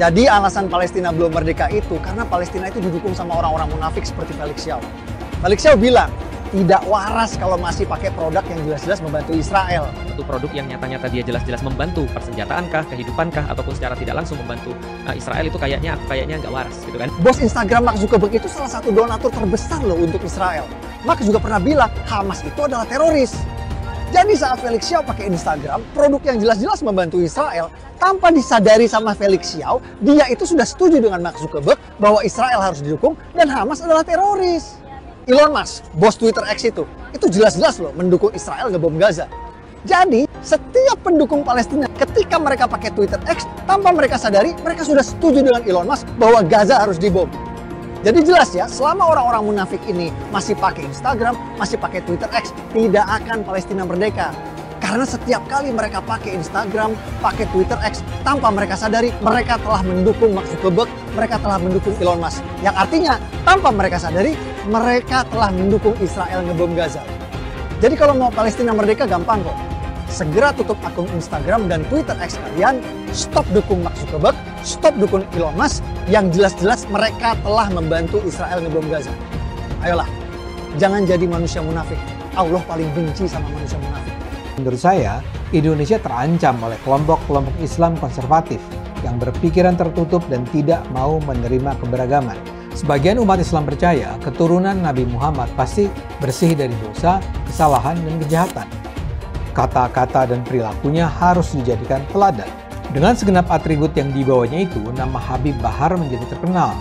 Jadi alasan Palestina belum merdeka itu karena Palestina itu didukung sama orang-orang munafik seperti Felix Xiao. Felix Xiao bilang, tidak waras kalau masih pakai produk yang jelas-jelas membantu Israel. Itu produk yang nyata-nyata dia jelas-jelas membantu persenjataankah, kehidupankah, ataupun secara tidak langsung membantu Israel, itu kayaknya nggak waras gitu kan. Bos Instagram Mark Zuckerberg itu salah satu donatur terbesar loh untuk Israel. Mark juga pernah bilang Hamas itu adalah teroris. Jadi saat Felix Xiao pakai Instagram, produk yang jelas-jelas membantu Israel, tanpa disadari sama Felix Xiao, dia itu sudah setuju dengan Mark Zuckerberg bahwa Israel harus didukung dan Hamas adalah teroris. Elon Musk, bos Twitter X itu jelas-jelas loh mendukung Israel ngebom Gaza. Jadi, setiap pendukung Palestina ketika mereka pakai Twitter X, tanpa mereka sadari, mereka sudah setuju dengan Elon Musk bahwa Gaza harus dibom. Jadi jelas ya, selama orang-orang munafik ini masih pakai Instagram, masih pakai Twitter X, tidak akan Palestina merdeka. Karena setiap kali mereka pakai Instagram, pakai Twitter X, tanpa mereka sadari, mereka telah mendukung Mark Zuckerberg, mereka telah mendukung Elon Musk. Yang artinya, tanpa mereka sadari, mereka telah mendukung Israel ngebom Gaza. Jadi kalau mau Palestina merdeka gampang kok. Segera tutup akun Instagram dan Twitter X kalian, stop dukung Mark Zuckerberg, stop dukung Elon Musk, yang jelas-jelas mereka telah membantu Israel ngebom Gaza. Ayolah, jangan jadi manusia munafik. Allah paling benci sama manusia munafik. Menurut saya, Indonesia terancam oleh kelompok-kelompok Islam konservatif yang berpikiran tertutup dan tidak mau menerima keberagaman. Sebagian umat Islam percaya keturunan Nabi Muhammad pasti bersih dari dosa, kesalahan, dan kejahatan. Kata-kata dan perilakunya harus dijadikan teladan. Dengan segenap atribut yang dibawanya itu, nama Habib Bahar menjadi terkenal.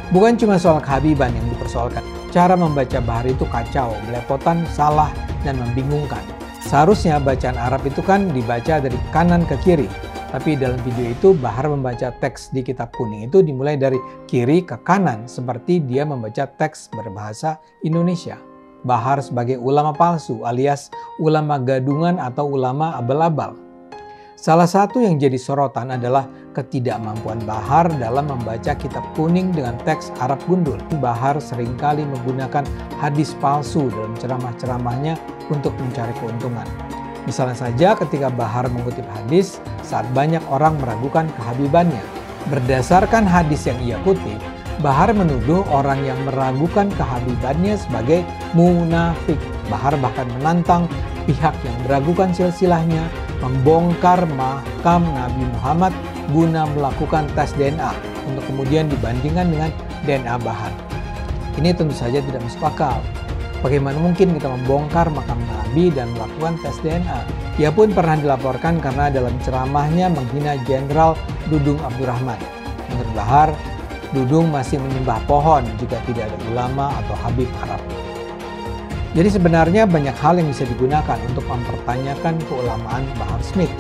Bukan cuma soal kehabiban yang dipersoalkan, cara membaca Bahar itu kacau, belepotan, salah, dan membingungkan. Seharusnya bacaan Arab itu kan dibaca dari kanan ke kiri, tapi dalam video itu Bahar membaca teks di kitab kuning itu dimulai dari kiri ke kanan, seperti dia membaca teks berbahasa Indonesia. Bahar sebagai ulama palsu alias ulama gadungan atau ulama abal-abal. Salah satu yang jadi sorotan adalah ketidakmampuan Bahar dalam membaca kitab kuning dengan teks Arab gundul. Bahar seringkali menggunakan hadis palsu dalam ceramah-ceramahnya untuk mencari keuntungan. Misalnya saja ketika Bahar mengutip hadis saat banyak orang meragukan kehabibannya. Berdasarkan hadis yang ia kutip, Bahar menuduh orang yang meragukan kehabibannya sebagai munafik. Bahar bahkan menantang pihak yang meragukan silsilahnya membongkar makam Nabi Muhammad guna melakukan tes DNA untuk kemudian dibandingkan dengan DNA Bahar. Ini tentu saja tidak masuk akal. Bagaimana mungkin kita membongkar makam Nabi dan melakukan tes DNA? Ia pun pernah dilaporkan karena dalam ceramahnya menghina Jenderal Dudung Abdurrahman. Menurut Bahar, Dudung masih menyembah pohon jika tidak ada ulama atau habib Arab. Jadi sebenarnya banyak hal yang bisa digunakan untuk mempertanyakan keulamaan Bahar Smith.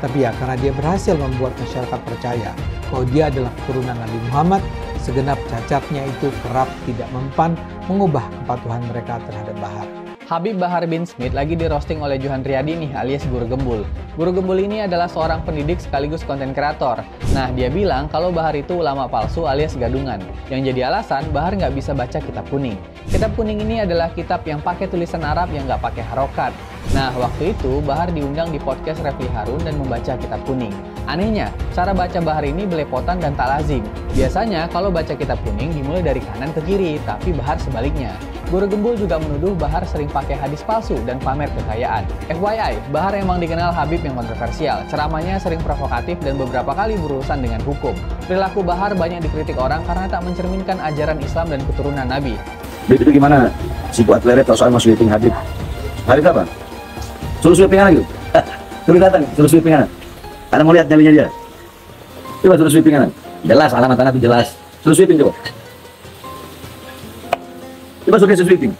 Tapi ya karena dia berhasil membuat masyarakat percaya bahwa dia adalah keturunan Nabi Muhammad, segenap cacatnya itu kerap tidak mempan mengubah kepatuhan mereka terhadap Bahar. Habib Bahar bin Smith lagi di roasting oleh Johan Riyadi nih alias Guru Gembul. Guru Gembul ini adalah seorang pendidik sekaligus konten kreator. Nah, dia bilang kalau Bahar itu ulama palsu alias gadungan. Yang jadi alasan Bahar nggak bisa baca kitab kuning. Kitab kuning ini adalah kitab yang pakai tulisan Arab yang nggak pakai harokat. Nah, waktu itu Bahar diundang di podcast Refli Harun dan membaca kitab kuning. Anehnya, cara baca Bahar ini belepotan dan tak lazim. Biasanya kalau baca kitab kuning dimulai dari kanan ke kiri, tapi Bahar sebaliknya. Guru Gembul juga menuduh Bahar sering pakai hadis palsu dan pamer kekayaan. FYI, Bahar emang dikenal Habib yang kontroversial. Ceramahnya sering provokatif dan beberapa kali berurusan dengan hukum. Perilaku Bahar banyak dikritik orang karena tak mencerminkan ajaran Islam dan keturunan Nabi. Habib itu gimana? Si buat leret atau soal mau sweeping Habib? Habib apa? Suruh sweeping anak gitu? Suruh datang, suruh sweeping anak. Karena mau lihat nyalinya dia. Coba suruh sweeping anak. Jelas, alamat anak itu jelas. Suruh sweeping coba. Coba suruh sweeping.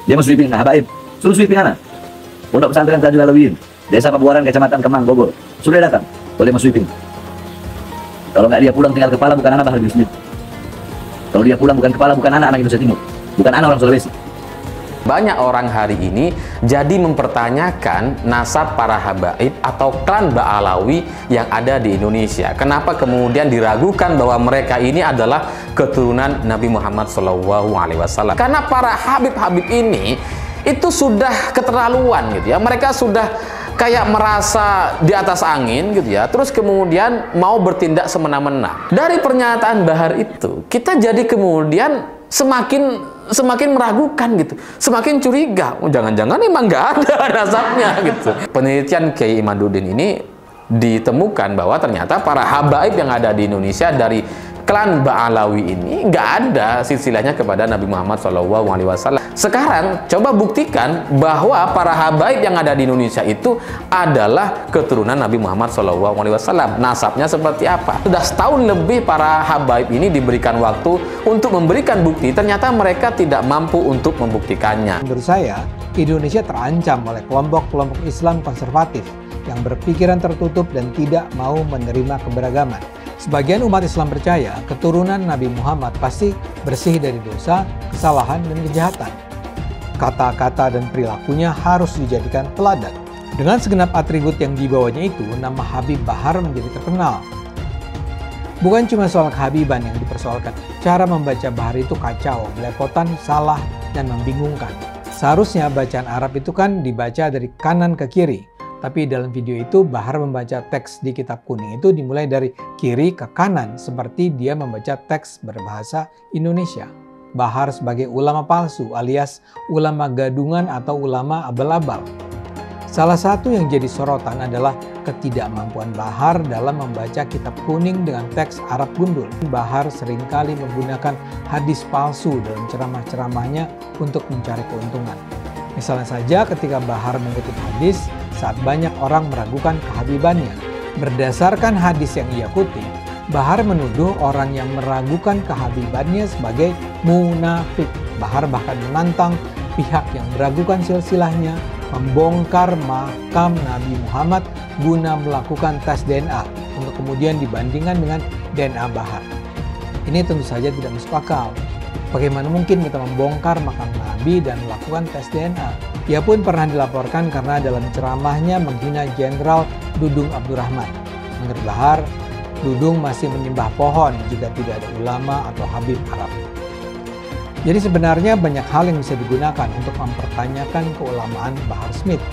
Dia mau sweeping habaib. Suruh sweeping anak. Pondok pesantren Tajul Alawiyyin, Desa Pabuaran, Kecamatan Kemang, Bogor. Sudah datang. Boleh mau sweeping. Kalau nggak dia pulang tinggal kepala bukan anak Bahar bin Smith. Kalau dia pulang bukan kepala bukan anak Indonesia Timur. Bukan anak orang Sulawesi. Banyak orang hari ini jadi mempertanyakan nasab para habaib atau klan Ba'alawi yang ada di Indonesia. Kenapa kemudian diragukan bahwa mereka ini adalah keturunan Nabi Muhammad SAW? Karena para habib-habib ini itu sudah keterlaluan gitu ya. Mereka sudah kayak merasa di atas angin gitu ya, terus kemudian mau bertindak semena-mena. Dari pernyataan Bahar itu, kita jadi kemudian semakin meragukan gitu, semakin curiga. Oh, jangan-jangan emang nggak ada nasabnya gitu. Penelitian Kiai Imaduddin ini ditemukan bahwa ternyata para habaib yang ada di Indonesia dari klan Ba'alawi ini nggak ada silsilahnya kepada Nabi Muhammad SAW. Sekarang coba buktikan bahwa para habaib yang ada di Indonesia itu adalah keturunan Nabi Muhammad SAW. Nasabnya seperti apa? Sudah setahun lebih para habaib ini diberikan waktu untuk memberikan bukti, ternyata mereka tidak mampu untuk membuktikannya. Menurut saya, Indonesia terancam oleh kelompok-kelompok Islam konservatif yang berpikiran tertutup dan tidak mau menerima keberagaman. Sebagian umat Islam percaya keturunan Nabi Muhammad pasti bersih dari dosa, kesalahan, dan kejahatan. Kata-kata dan perilakunya harus dijadikan teladan. Dengan segenap atribut yang dibawanya itu, nama Habib Bahar menjadi terkenal. Bukan cuma soal kehabiban yang dipersoalkan, cara membaca Bahar itu kacau, belepotan, salah, dan membingungkan. Seharusnya bacaan Arab itu kan dibaca dari kanan ke kiri. Tapi dalam video itu Bahar membaca teks di kitab kuning itu dimulai dari kiri ke kanan seperti dia membaca teks berbahasa Indonesia. Bahar sebagai ulama palsu alias ulama gadungan atau ulama abal-abal. Salah satu yang jadi sorotan adalah ketidakmampuan Bahar dalam membaca kitab kuning dengan teks Arab gundul. Bahar seringkali menggunakan hadis palsu dalam ceramah-ceramahnya untuk mencari keuntungan. Misalnya saja ketika Bahar mengutip hadis saat banyak orang meragukan kehabibannya. Berdasarkan hadis yang ia kutip, Bahar menuduh orang yang meragukan kehabibannya sebagai munafik. Bahar bahkan menantang pihak yang meragukan silsilahnya membongkar makam Nabi Muhammad guna melakukan tes DNA untuk kemudian dibandingkan dengan DNA Bahar. Ini tentu saja tidak masuk akal. Bagaimana mungkin kita membongkar makam Nabi dan melakukan tes DNA? Ia pun pernah dilaporkan karena dalam ceramahnya menghina Jenderal Dudung Abdurrahman. Menurut Bahar, Dudung masih menyembah pohon jika tidak ada ulama atau Habib Arab. Jadi sebenarnya banyak hal yang bisa digunakan untuk mempertanyakan keulamaan Bahar Smith.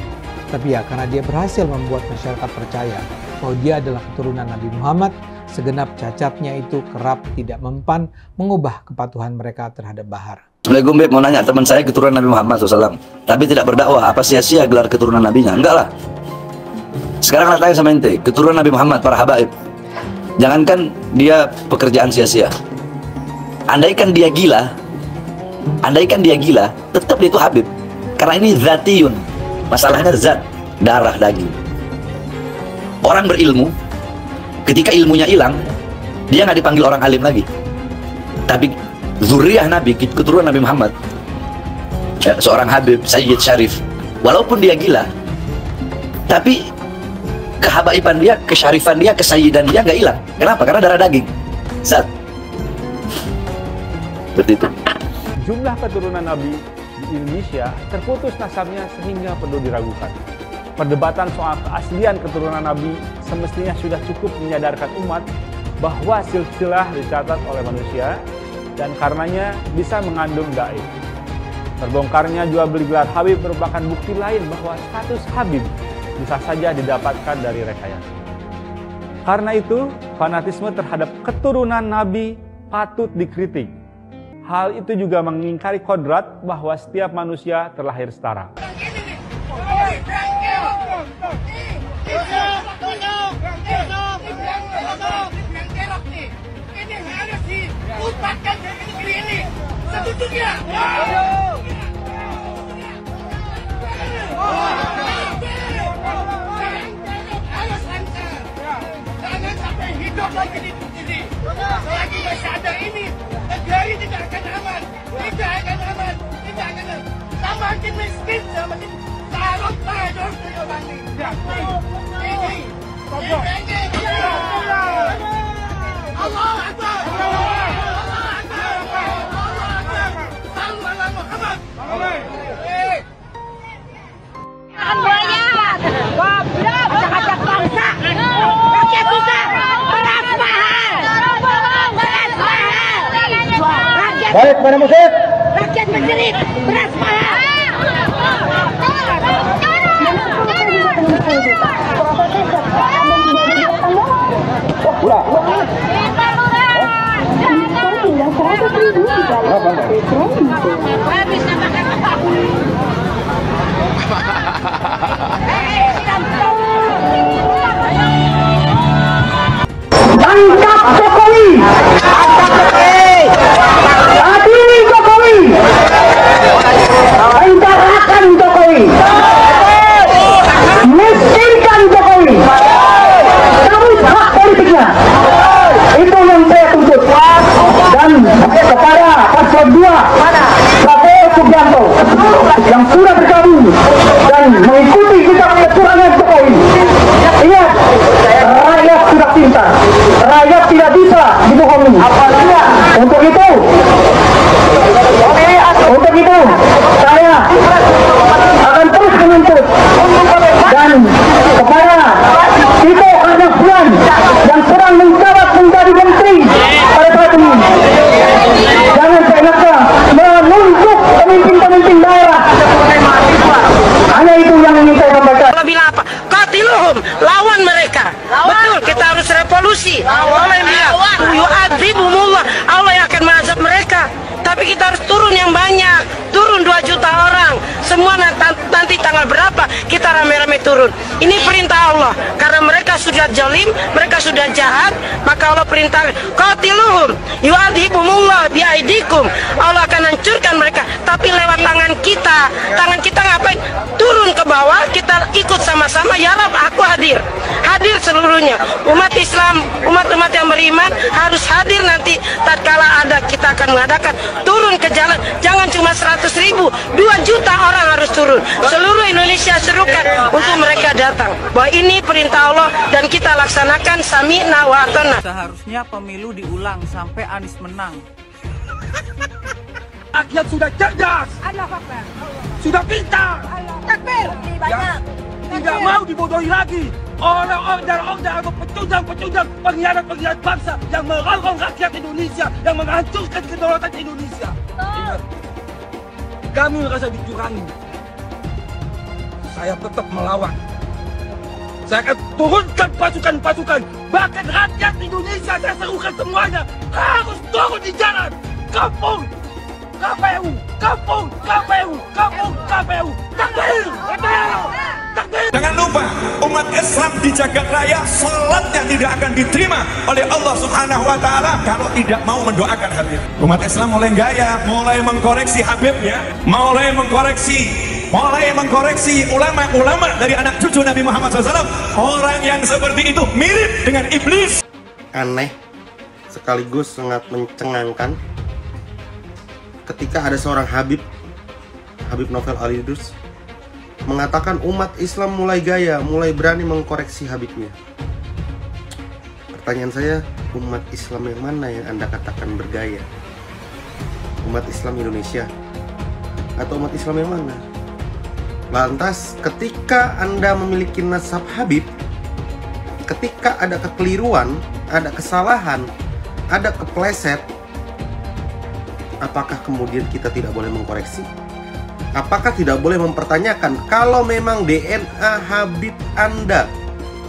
Tapi ya karena dia berhasil membuat masyarakat percaya bahwa dia adalah keturunan Nabi Muhammad, segenap cacatnya itu kerap tidak mempan mengubah kepatuhan mereka terhadap Bahar. Assalamualaikum Beb, mau nanya, teman saya keturunan Nabi Muhammad SAW tapi tidak berdakwah, apa sia-sia gelar keturunan Nabinya? Enggak lah. Sekarang nak tanya sama ente, keturunan Nabi Muhammad, para habaib, jangankan dia pekerjaan sia-sia, andaikan dia gila, tetap dia itu habib. Karena ini zatiyun, masalahnya zat, darah, daging. Orang berilmu, ketika ilmunya hilang, dia nggak dipanggil orang alim lagi. Tapi zuriyah Nabi, keturunan Nabi Muhammad, seorang Habib, Sayyid Syarif, walaupun dia gila, tapi kehabaiban dia, kesyarifan dia, kesayyidan dia nggak hilang. Kenapa? Karena darah daging, zat. Seperti itu. Jumlah keturunan Nabi di Indonesia terputus nasabnya sehingga perlu diragukan. Perdebatan soal keaslian keturunan Nabi semestinya sudah cukup menyadarkan umat bahwa silsilah dicatat oleh manusia dan karenanya bisa mengandung gaib. Terbongkarnya jual beli gelar Habib merupakan bukti lain bahwa status Habib bisa saja didapatkan dari rekayasa. Karena itu, fanatisme terhadap keturunan Nabi patut dikritik. Hal itu juga mengingkari kodrat bahwa setiap manusia terlahir setara. Jangan sampai hidup lagi di sini. Selagi masih ada ini, negeri tidak akan aman. Tidak akan aman. Tidak akan aman. Semakin miskin, semakin sarut tajur ini. Allah Akbar. Banyak, goblok, acak-acak bangsa, rakyat kita, beras mahal, Baik, pada musik. rakyat menjerit, beras mahal. Tangkap Jokowi! Adili Jokowi! Penjarakan Jokowi! Miskinkan Jokowi! Cabut hak politiknya! Itu yang saya tuntut. Dan kepada paslon 2 Prabowo Subianto yang sudah bergabung dan mengikuti jejak kecurangan Jokowi. Ingat, rakyat sudah pintar, rakyat tidak bisa dibohongi. Untuk itu saya akan terus menuntut dan kepada Tito Karnavian yang sedang menjabat menjadi menteri pada saat ini, jangan seenaknya menunjuk pemimpin-pemimpin daerah. Hanya itu yang ingin saya sampaikan. Allah bilang apa? Qatiluhum, lawan mereka. Betul, kita harus revolusi. Allah yang bilang, yu'adzibumullah, Allah yang akan mengazab mereka. Tapi kita harus turun yang banyak, turun 2 juta orang. Semua nanti tanggal berapa kita rame-rame turun. Ini perintah Allah. Karena mereka sudah zalim, mereka sudah jahat, maka Allah perintah qatiluhum, yu'adzibumullah biaidikum. Allah akan hancurkan mereka. Tapi lewat tangan kita ngapain? Turun ke bawah, kita ikut sama-sama. Ya Rab, aku hadir seluruhnya. Umat Islam, umat-umat yang beriman harus hadir nanti tatkala ada, kita akan mengadakan turun ke jalan. Jangan cuma 100.000, 2 juta orang harus turun. Seluruh Indonesia serukan untuk mereka datang. Bahwa ini perintah Allah dan kita laksanakan sami'na wa ata'na. Seharusnya pemilu diulang sampai Anies menang. Rakyat sudah cerdas, sudah pintar, ya, tidak mau dibodohi lagi. Orang-orang atau pecundang-pecundang, pengkhianat-pengkhianat bangsa yang merongrong rakyat Indonesia, yang menghancurkan kedaulatan Indonesia. Ingat, kami merasa dicurangi. Saya tetap melawan. Saya akan turunkan pasukan-pasukan, bahkan rakyat Indonesia saya serukan semuanya harus turun di jalan. Kampung KPU, kampung KPU, kampung KPU. Takbir! Takbir! Jangan lupa, umat Islam di jagat raya salatnya tidak akan diterima oleh Allah Subhanahu wa Ta'ala kalau tidak mau mendoakan Habib. Umat Islam mulai gaya, mulai mengkoreksi Habibnya, mulai mengkoreksi ulama-ulama dari anak cucu Nabi Muhammad SAW. Orang yang seperti itu mirip dengan iblis. Aneh sekaligus sangat mencengangkan ketika ada seorang Habib Novel Al-Idrus mengatakan umat Islam mulai gaya, mulai berani mengkoreksi Habibnya. Pertanyaan saya, umat Islam yang mana yang Anda katakan bergaya? Umat Islam Indonesia atau umat Islam yang mana? Lantas ketika Anda memiliki nasab Habib, ketika ada kekeliruan, ada kesalahan, ada kepleset, apakah kemudian kita tidak boleh mengkoreksi? Apakah tidak boleh mempertanyakan kalau memang DNA Habib Anda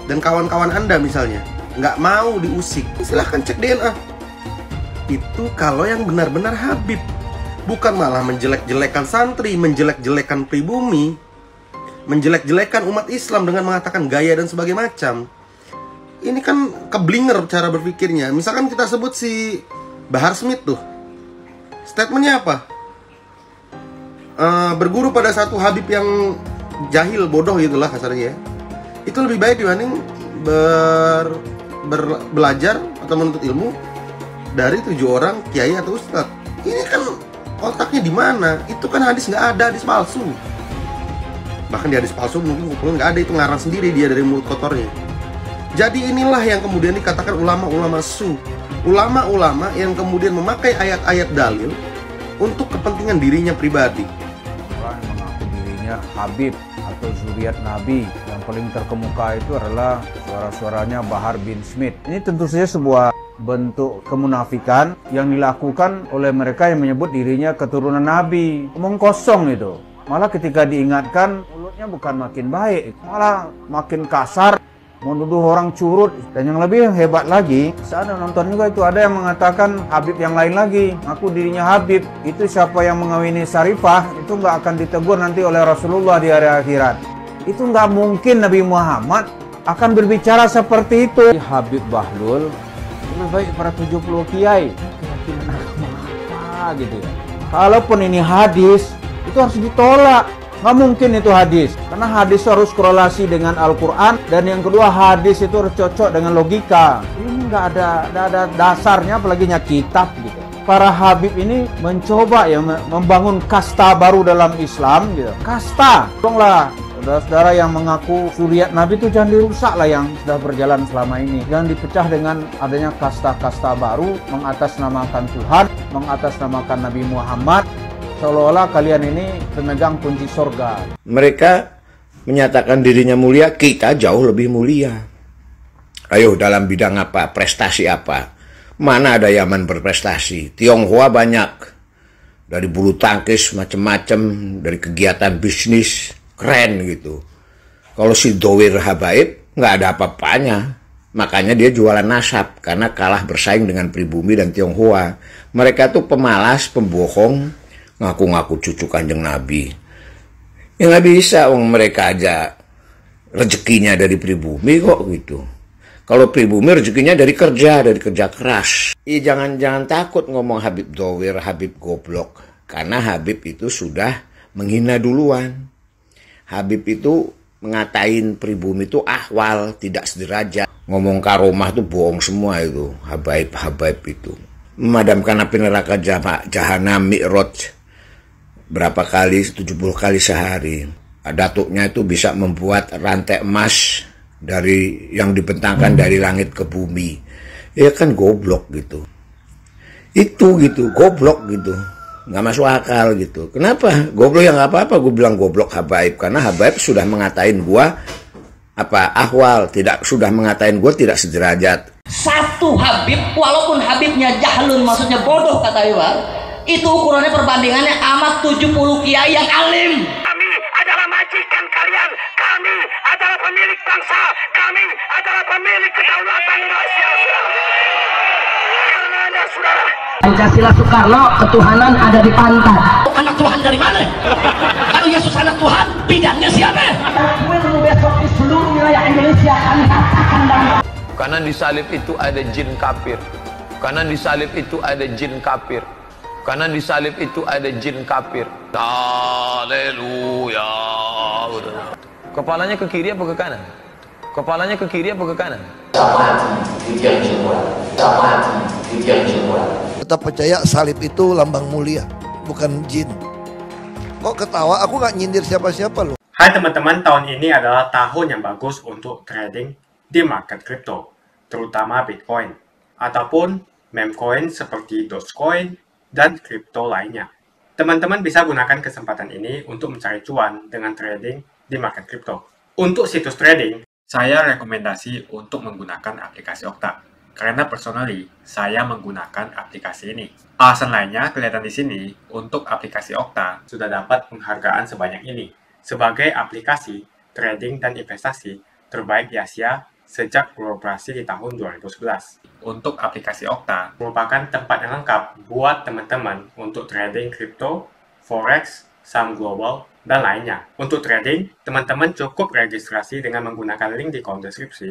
dan kawan-kawan Anda misalnya nggak mau diusik, silahkan cek DNA. Itu kalau yang benar-benar Habib, bukan malah menjelek-jelekan santri, menjelek-jelekan pribumi, menjelek-jelekan umat Islam dengan mengatakan gaya dan sebagainya macam. Ini kan keblinger cara berpikirnya. Misalkan kita sebut si Bahar Smith tuh, statementnya apa? Berguru pada satu Habib yang jahil, bodoh gitulah kasarnya ya. Itu lebih baik dibanding belajar atau menuntut ilmu dari 7 orang kiai atau ustadz. Ini kan otaknya di mana? Itu kan hadis nggak ada, hadis palsu. Bahkan di hadis palsu mungkin nggak ada, itu ngarang sendiri dia dari mulut kotornya. Jadi inilah yang kemudian dikatakan ulama-ulama su, ulama-ulama yang kemudian memakai ayat-ayat dalil untuk kepentingan dirinya pribadi. Orang yang mengaku dirinya Habib atau zuriat Nabi, yang paling terkemuka itu adalah suara-suaranya Bahar bin Smith. Ini tentu saja sebuah bentuk kemunafikan yang dilakukan oleh mereka yang menyebut dirinya keturunan Nabi. Omong kosong itu. Malah ketika diingatkan mulutnya bukan makin baik, malah makin kasar, menuduh orang curut. Dan yang lebih hebat lagi, saya ada nonton juga itu, ada yang mengatakan Habib yang lain lagi, ngaku dirinya Habib. Itu siapa yang mengawini Syarifah, itu nggak akan ditegur nanti oleh Rasulullah di hari akhirat. Itu nggak mungkin Nabi Muhammad akan berbicara seperti itu. Habib Bahlul lebih baik para 70 kiai. Keyakinan apa gitu ya. Kalaupun ini hadis, itu harus ditolak. Nggak mungkin itu hadis. Karena hadis harus korelasi dengan Al-Quran. Dan yang kedua, hadis itu harus cocok dengan logika. Ini nggak ada dasarnya, apalagi kitab gitu. Para Habib ini mencoba ya membangun kasta baru dalam Islam gitu. Kasta. Tolonglah saudara-saudara yang mengaku zuriat Nabi itu jangan dirusak lah yang sudah berjalan selama ini. Jangan dipecah dengan adanya kasta-kasta baru, mengatasnamakan Tuhan, mengatasnamakan Nabi Muhammad, seolah-olah kalian ini pemegang kunci surga. Mereka menyatakan dirinya mulia, kita jauh lebih mulia. Ayo dalam bidang apa, prestasi apa? Mana ada Yaman berprestasi? Tionghoa banyak. Dari bulu tangkis macam-macam, dari kegiatan bisnis, keren gitu. Kalau si Dowir Habaib nggak ada apa-apanya. Makanya dia jualan nasab, karena kalah bersaing dengan pribumi dan Tionghoa. Mereka tuh pemalas, pembohong, ngaku-ngaku cucu Kanjeng Nabi. Ya nggak bisa, mereka aja rezekinya dari pribumi kok gitu. Kalau pribumi rezekinya dari kerja keras. Jangan takut ngomong Habib Dowir, Habib goblok. Karena Habib itu sudah menghina duluan. Habib itu ngatain pribumi itu ahwal, tidak sederajat. Ngomong karomah itu bohong semua itu. Habaib itu. Memadamkan api neraka jahanam Mi'raj. Berapa kali? 70 kali sehari. Datuknya itu bisa membuat rantai emas dari yang dibentangkan dari langit ke bumi. Ya kan goblok gitu. Itu gitu, goblok gitu. Nggak masuk akal gitu. Kenapa? Goblok yang nggak apa-apa gue bilang goblok Habaib. Karena Habaib sudah mengatain gua ahwal, sudah mengatain gua tidak sederajat. Satu Habib, walaupun Habibnya jahlun, maksudnya bodoh kata Iwan, itu ukurannya perbandingannya amat 70 kiai yang alim. Kami adalah majikan kalian. Kami adalah pemilik bangsa. Kami adalah pemilik kedaulatan Indonesia. Karena ada saudara. Pancasila Soekarno, ketuhanan ada di pantat. Anak Tuhan dari mana? Kalau Yesus anak Tuhan, bidangnya siapa? Besok di seluruh wilayah Indonesia kami katakan dalam. Karena di salib itu ada jin kafir. Karena di salib itu ada jin kafir. Karena di salib itu ada jin kafir. Haleluya. Kepalanya ke kiri apa ke kanan? Kepalanya ke kiri apa ke kanan? Tetap percaya salib itu lambang mulia, bukan jin. Kok ketawa? Aku nggak nyindir siapa-siapa loh. Hai teman-teman, tahun ini adalah tahun yang bagus untuk trading di market kripto, terutama Bitcoin, ataupun meme coin seperti Dogecoin dan kripto lainnya. Teman-teman bisa gunakan kesempatan ini untuk mencari cuan dengan trading di market kripto. Untuk situs trading, saya rekomendasi untuk menggunakan aplikasi Okta. Karena personally, saya menggunakan aplikasi ini. Alasan lainnya kelihatan di sini, untuk aplikasi Okta sudah dapat penghargaan sebanyak ini sebagai aplikasi trading dan investasi terbaik di Asia sejak beroperasi di tahun 2011. Untuk aplikasi Okta merupakan tempat yang lengkap buat teman-teman untuk trading kripto, forex, saham global, dan lainnya. Untuk trading, teman-teman cukup registrasi dengan menggunakan link di kolom deskripsi,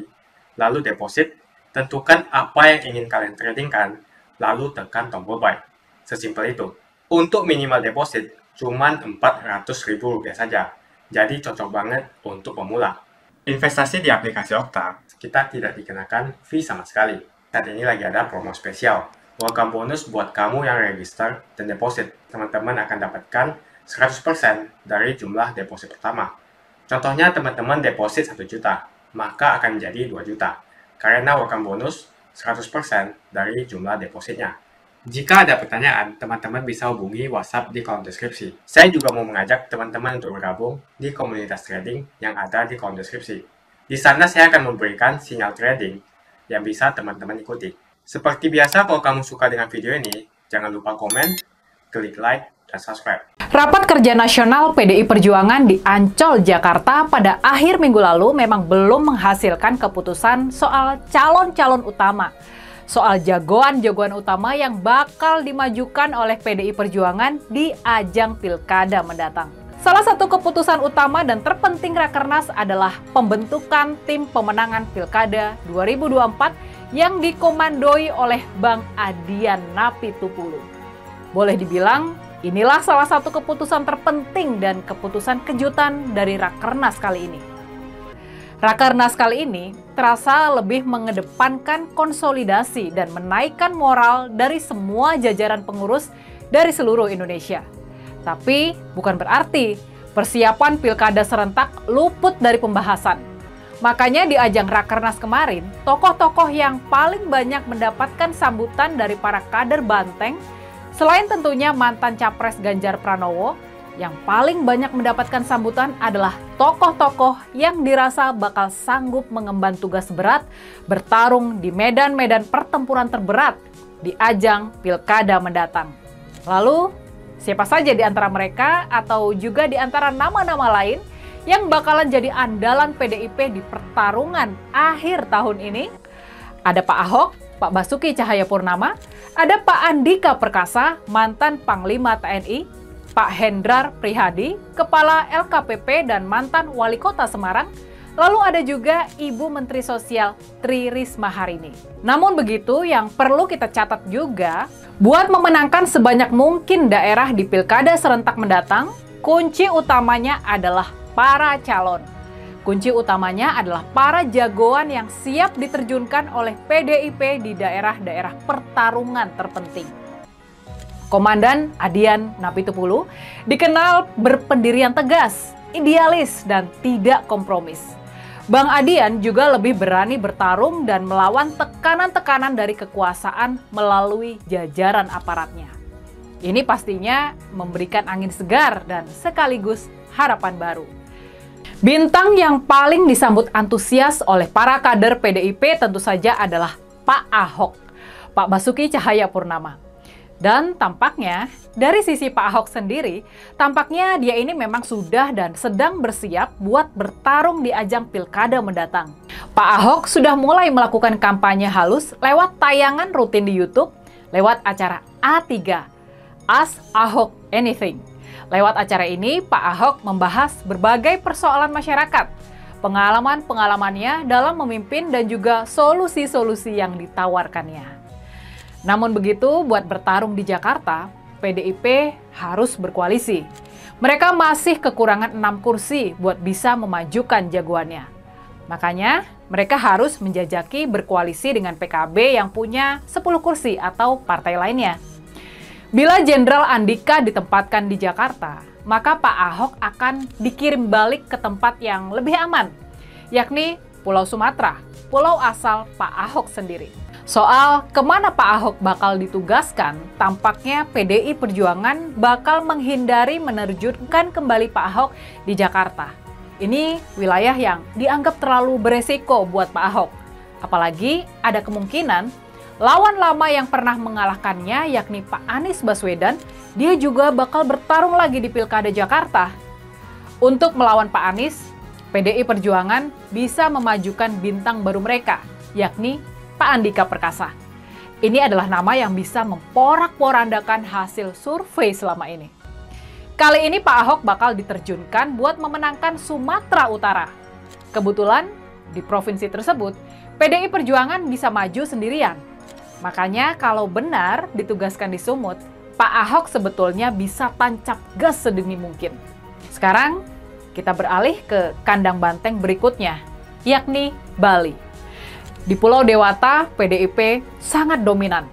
lalu deposit, tentukan apa yang ingin kalian tradingkan, lalu tekan tombol buy. Sesimpel itu. Untuk minimal deposit, cuma Rp400.000 saja. Jadi cocok banget untuk pemula. Investasi di aplikasi Okta, kita tidak dikenakan fee sama sekali. Saat ini lagi ada promo spesial. Welcome bonus buat kamu yang register dan deposit. Teman-teman akan dapatkan 100% dari jumlah deposit pertama. Contohnya teman-teman deposit 1 juta, maka akan menjadi 2 juta. Karena welcome bonus 100% dari jumlah depositnya. Jika ada pertanyaan, teman-teman bisa hubungi WhatsApp di kolom deskripsi. Saya juga mau mengajak teman-teman untuk bergabung di komunitas trading yang ada di kolom deskripsi. Di sana saya akan memberikan sinyal trading yang bisa teman-teman ikuti. Seperti biasa, kalau kamu suka dengan video ini, jangan lupa komen, klik like, dan subscribe. Rapat Kerja Nasional PDI Perjuangan di Ancol, Jakarta pada akhir minggu lalu memang belum menghasilkan keputusan soal calon-calon utama. Soal jagoan-jagoan utama yang bakal dimajukan oleh PDI Perjuangan di ajang Pilkada mendatang. Salah satu keputusan utama dan terpenting Rakernas adalah pembentukan tim pemenangan Pilkada 2024 yang dikomandoi oleh Bang Adian Napitupulu. Boleh dibilang, inilah salah satu keputusan terpenting dan keputusan kejutan dari Rakernas kali ini. Rakernas kali ini terasa lebih mengedepankan konsolidasi dan menaikkan moral dari semua jajaran pengurus dari seluruh Indonesia. Tapi bukan berarti persiapan pilkada serentak luput dari pembahasan. Makanya di ajang Rakernas kemarin, tokoh-tokoh yang paling banyak mendapatkan sambutan dari para kader Banteng, selain tentunya mantan Capres Ganjar Pranowo, yang paling banyak mendapatkan sambutan adalah tokoh-tokoh yang dirasa bakal sanggup mengemban tugas berat bertarung di medan-medan pertempuran terberat di ajang pilkada mendatang. Lalu, siapa saja di antara mereka atau juga di antara nama-nama lain yang bakalan jadi andalan PDIP di pertarungan akhir tahun ini? Ada Pak Ahok, Pak Basuki Cahayapurnama, ada Pak Andika Perkasa, mantan Panglima TNI, Pak Hendrar Prihadi, Kepala LKPP dan mantan Wali Kota Semarang, lalu ada juga Ibu Menteri Sosial Tri Risma Harini. Namun begitu, yang perlu kita catat juga, buat memenangkan sebanyak mungkin daerah di pilkada serentak mendatang, kunci utamanya adalah para calon. Kunci utamanya adalah para jagoan yang siap diterjunkan oleh PDIP di daerah-daerah pertarungan terpenting. Komandan Adian Napitupulu dikenal berpendirian tegas, idealis, dan tidak kompromis. Bang Adian juga lebih berani bertarung dan melawan tekanan-tekanan dari kekuasaan melalui jajaran aparatnya. Ini pastinya memberikan angin segar dan sekaligus harapan baru. Bintang yang paling disambut antusias oleh para kader PDIP tentu saja adalah Pak Ahok, Pak Basuki Cahayapurnama. Dan tampaknya, dari sisi Pak Ahok sendiri, tampaknya dia ini memang sudah dan sedang bersiap buat bertarung di ajang pilkada mendatang. Pak Ahok sudah mulai melakukan kampanye halus lewat tayangan rutin di YouTube, lewat acara A3, Ask Ahok Anything. Lewat acara ini, Pak Ahok membahas berbagai persoalan masyarakat, pengalaman-pengalamannya dalam memimpin dan juga solusi-solusi yang ditawarkannya. Namun begitu, buat bertarung di Jakarta, PDIP harus berkoalisi. Mereka masih kekurangan 6 kursi buat bisa memajukan jagoannya. Makanya, mereka harus menjajaki berkoalisi dengan PKB yang punya 10 kursi atau partai lainnya. Bila Jenderal Andika ditempatkan di Jakarta, maka Pak Ahok akan dikirim balik ke tempat yang lebih aman, yakni Pulau Sumatera, pulau asal Pak Ahok sendiri. Soal kemana Pak Ahok bakal ditugaskan, tampaknya PDI Perjuangan bakal menghindari menerjunkan kembali Pak Ahok di Jakarta. Ini wilayah yang dianggap terlalu beresiko buat Pak Ahok. Apalagi ada kemungkinan lawan lama yang pernah mengalahkannya, yakni Pak Anies Baswedan, dia juga bakal bertarung lagi di Pilkada Jakarta. Untuk melawan Pak Anies, PDI Perjuangan bisa memajukan bintang baru mereka, yakni Pak Andika Perkasa. Ini adalah nama yang bisa memporak-porandakan hasil survei selama ini. Kali ini Pak Ahok bakal diterjunkan buat memenangkan Sumatera Utara. Kebetulan di provinsi tersebut, PDI Perjuangan bisa maju sendirian. Makanya kalau benar ditugaskan di Sumut, Pak Ahok sebetulnya bisa tancap gas sedini mungkin. Sekarang kita beralih ke kandang banteng berikutnya, yakni Bali. Di Pulau Dewata, PDIP sangat dominan.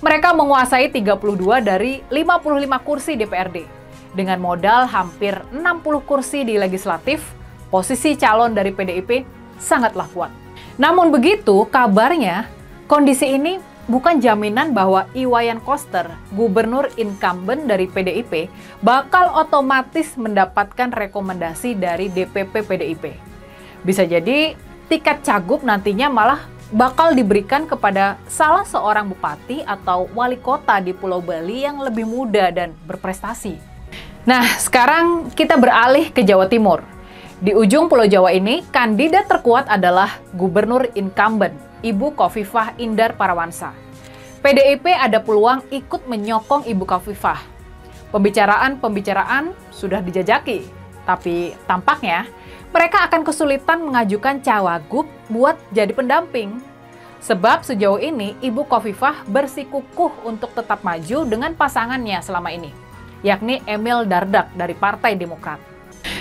Mereka menguasai 32 dari 55 kursi DPRD. Dengan modal hampir 60 kursi di legislatif, posisi calon dari PDIP sangatlah kuat. Namun begitu, kabarnya kondisi ini bukan jaminan bahwa Iwayan Koster, gubernur incumbent dari PDIP, bakal otomatis mendapatkan rekomendasi dari DPP PDIP. Bisa jadi tiket cagup nantinya malah bakal diberikan kepada salah seorang bupati atau wali kota di Pulau Bali yang lebih muda dan berprestasi. Nah, sekarang kita beralih ke Jawa Timur. Di ujung Pulau Jawa ini, kandidat terkuat adalah gubernur incumbent, Ibu Khofifah Indar Parawansa. PDIP ada peluang ikut menyokong Ibu Khofifah. Pembicaraan sudah dijajaki, tapi tampaknya mereka akan kesulitan mengajukan cawagup buat jadi pendamping. Sebab sejauh ini Ibu Khofifah bersikukuh untuk tetap maju dengan pasangannya selama ini, yakni Emil Dardak dari Partai Demokrat.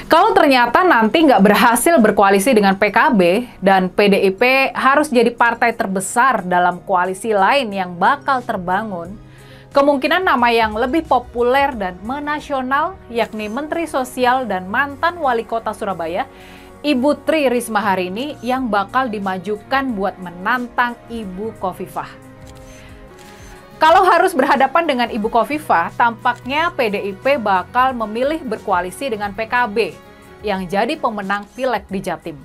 Kalau ternyata nanti nggak berhasil berkoalisi dengan PKB dan PDIP harus jadi partai terbesar dalam koalisi lain yang bakal terbangun, kemungkinan nama yang lebih populer dan menasional yakni Menteri Sosial dan mantan Wali Kota Surabaya, Ibu Tri Risma hari ini yang bakal dimajukan buat menantang Ibu Khofifah. Kalau harus berhadapan dengan Ibu Khofifah, tampaknya PDIP bakal memilih berkoalisi dengan PKB yang jadi pemenang Pileg di Jatim.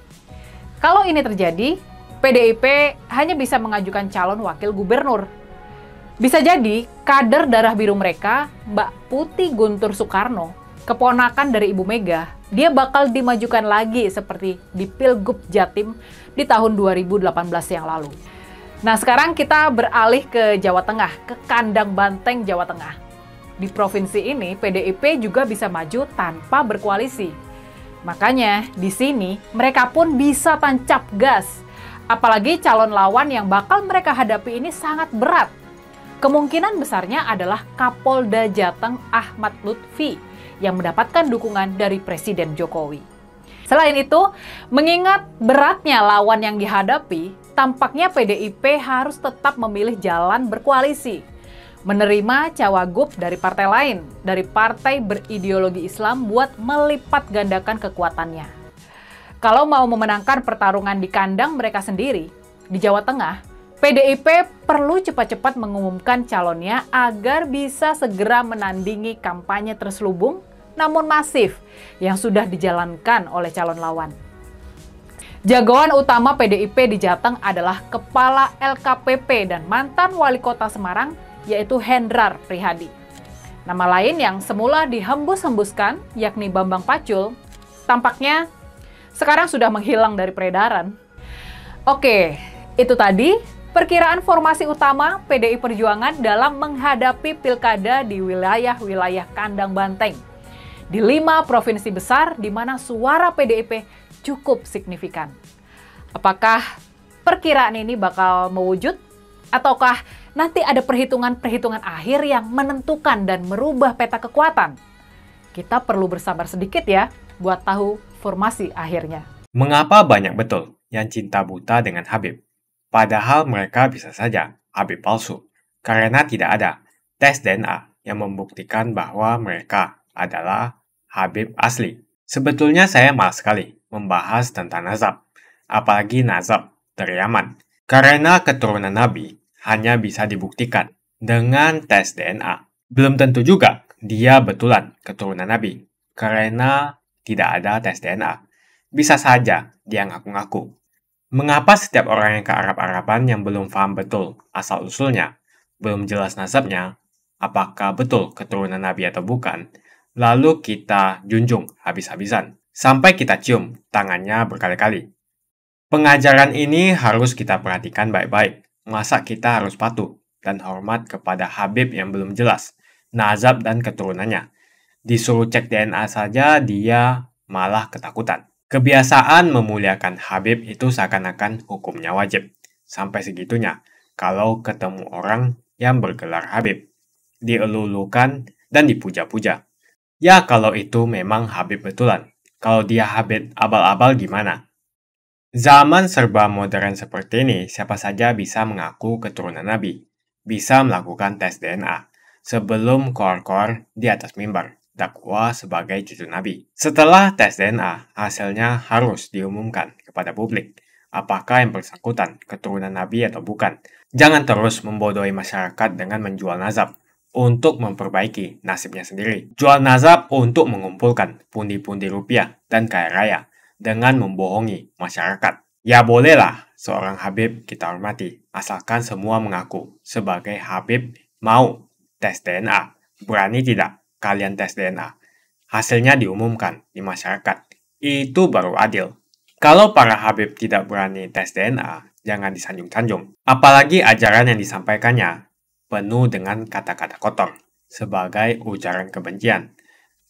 Kalau ini terjadi, PDIP hanya bisa mengajukan calon wakil gubernur. Bisa jadi kader darah biru mereka, Mbak Putih Guntur Soekarno, keponakan dari Ibu Mega, dia bakal dimajukan lagi seperti di Pilgub Jatim di tahun 2018 yang lalu. Nah, sekarang kita beralih ke Jawa Tengah, ke kandang banteng Jawa Tengah. Di provinsi ini, PDIP juga bisa maju tanpa berkoalisi. Makanya, di sini mereka pun bisa tancap gas. Apalagi calon lawan yang bakal mereka hadapi ini sangat berat. Kemungkinan besarnya adalah Kapolda Jateng Ahmad Lutfi yang mendapatkan dukungan dari Presiden Jokowi. Selain itu, mengingat beratnya lawan yang dihadapi, tampaknya PDIP harus tetap memilih jalan berkoalisi, menerima cawagup dari partai lain, dari partai berideologi Islam buat melipat gandakan kekuatannya. Kalau mau memenangkan pertarungan di kandang mereka sendiri, di Jawa Tengah, PDIP perlu cepat-cepat mengumumkan calonnya agar bisa segera menandingi kampanye terselubung namun masif yang sudah dijalankan oleh calon lawan. Jagoan utama PDIP di Jateng adalah Kepala LKPP dan mantan Wali Kota Semarang, yaitu Hendrar Prihadi. Nama lain yang semula dihembus-hembuskan, yakni Bambang Pacul, tampaknya sekarang sudah menghilang dari peredaran. Oke, itu tadi perkiraan formasi utama PDI Perjuangan dalam menghadapi pilkada di wilayah-wilayah kandang banteng. Di 5 provinsi besar di mana suara PDIP cukup signifikan. Apakah perkiraan ini bakal mewujud? Ataukah nanti ada perhitungan-perhitungan akhir yang menentukan dan merubah peta kekuatan? Kita perlu bersabar sedikit ya buat tahu formasi akhirnya. Mengapa banyak betul yang cinta buta dengan Habib? Padahal mereka bisa saja Habib palsu. Karena tidak ada tes DNA yang membuktikan bahwa mereka adalah Habib asli. Sebetulnya saya malas sekali membahas tentang nazab, apalagi nazab dari Yaman. Karena keturunan Nabi hanya bisa dibuktikan dengan tes DNA. Belum tentu juga dia betulan keturunan Nabi, karena tidak ada tes DNA. Bisa saja dia ngaku-ngaku. Mengapa setiap orang yang ke Arab-Araban yang belum paham betul asal-usulnya, belum jelas nasabnya, apakah betul keturunan Nabi atau bukan, lalu kita junjung habis-habisan, sampai kita cium tangannya berkali-kali. Pengajaran ini harus kita perhatikan baik-baik. Masa kita harus patuh dan hormat kepada Habib yang belum jelas nazab dan keturunannya? Disuruh cek DNA saja dia malah ketakutan. Kebiasaan memuliakan Habib itu seakan-akan hukumnya wajib. Sampai segitunya kalau ketemu orang yang bergelar Habib, dielulukan dan dipuja-puja. Ya kalau itu memang Habib betulan. Kalau dia Habib abal-abal gimana? Zaman serba modern seperti ini, siapa saja bisa mengaku keturunan Nabi. Bisa melakukan tes DNA. Sebelum koar-koar di atas mimbar, dakwah sebagai cucu Nabi. Setelah tes DNA, hasilnya harus diumumkan kepada publik. Apakah yang bersangkutan keturunan Nabi atau bukan? Jangan terus membodohi masyarakat dengan menjual nazab untuk memperbaiki nasibnya sendiri. Jual nazab untuk mengumpulkan pundi-pundi rupiah dan kaya raya dengan membohongi masyarakat. Ya bolehlah seorang Habib kita hormati, asalkan semua mengaku sebagai Habib mau tes DNA. Berani tidak kalian tes DNA? Hasilnya diumumkan di masyarakat. Itu baru adil. Kalau para Habib tidak berani tes DNA, jangan disanjung-sanjung. Apalagi ajaran yang disampaikannya penuh dengan kata-kata kotor sebagai ujaran kebencian.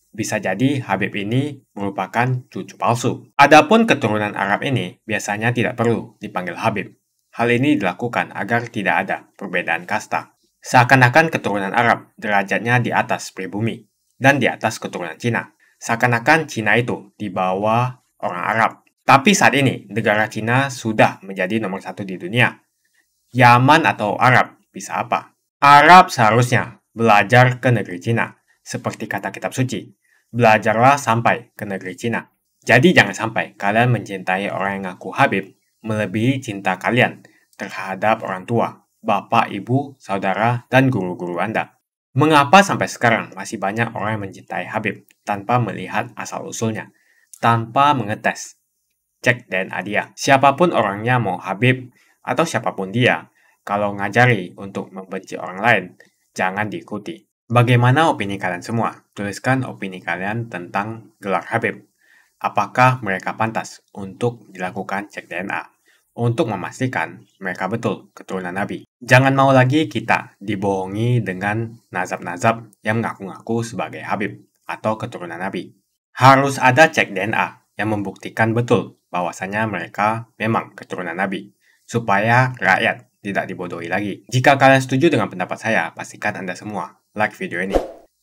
Bisa jadi Habib ini merupakan cucu palsu. Adapun keturunan Arab ini biasanya tidak perlu dipanggil Habib. Hal ini dilakukan agar tidak ada perbedaan kasta. Seakan-akan keturunan Arab derajatnya di atas pribumi dan di atas keturunan Cina. Seakan-akan Cina itu di bawah orang Arab. Tapi saat ini negara Cina sudah menjadi nomor 1 di dunia. Yaman atau Arab bisa apa? Arab seharusnya belajar ke negeri Cina. Seperti kata kitab suci, belajarlah sampai ke negeri Cina. Jadi jangan sampai kalian mencintai orang yang ngaku Habib melebihi cinta kalian terhadap orang tua, bapak, ibu, saudara, dan guru-guru Anda. Mengapa sampai sekarang masih banyak orang yang mencintai Habib tanpa melihat asal-usulnya, tanpa mengetes, cek DNA dia? Siapapun orangnya, mau Habib atau siapapun dia, kalau ngajari untuk membenci orang lain, jangan diikuti. Bagaimana opini kalian semua? Tuliskan opini kalian tentang gelar Habib. Apakah mereka pantas untuk dilakukan cek DNA? Untuk memastikan mereka betul keturunan Nabi. Jangan mau lagi kita dibohongi dengan nazab-nazab yang mengaku-ngaku sebagai Habib atau keturunan Nabi. Harus ada cek DNA yang membuktikan betul bahwasanya mereka memang keturunan Nabi, supaya rakyat tidak dibodohi lagi. Jika kalian setuju dengan pendapat saya, pastikan Anda semua like video ini.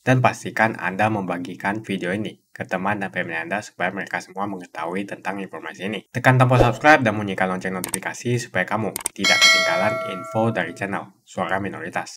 Dan pastikan Anda membagikan video ini ke teman dan family Anda supaya mereka semua mengetahui tentang informasi ini. Tekan tombol subscribe dan bunyikan lonceng notifikasi supaya kamu tidak ketinggalan info dari channel Suara Minoritas.